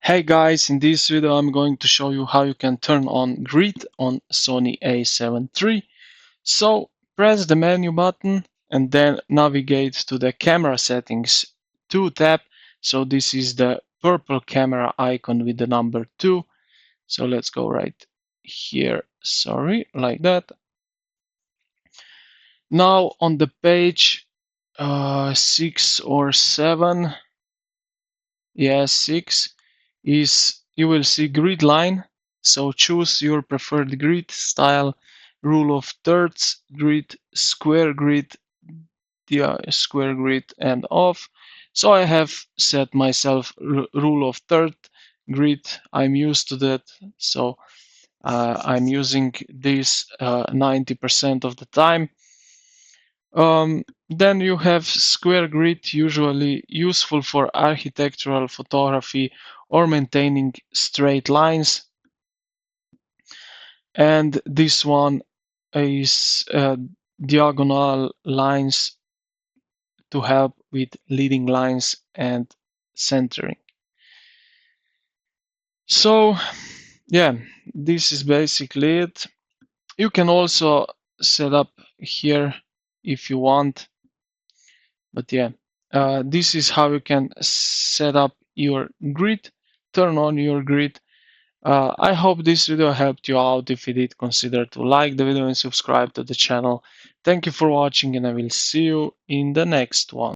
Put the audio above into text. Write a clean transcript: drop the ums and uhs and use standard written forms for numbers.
Hey guys, in this video I'm going to show you how you can turn on grid on Sony A7 III. So press the menu button and then navigate to the camera settings 2 tab. So this is the purple camera icon with the number 2. So let's go right here, sorry, like that. Now on the page 6 or 7, yes, 6 is you will see grid line. So choose your preferred grid style, rule of thirds grid, square grid, square grid, and off. So I have set myself rule of third grid. I'm used to that. So I'm using this 90% of the time. Then you have square grid, usually useful for architectural photography or maintaining straight lines. And this one is diagonal lines to help with leading lines and centering. So yeah, this is basically it. You can also set up here if you want. But yeah, this is how you can set up your grid, turn on your grid. I hope this video helped you out. If it did, consider to like the video and subscribe to the channel. Thank you for watching, and I will see you in the next one.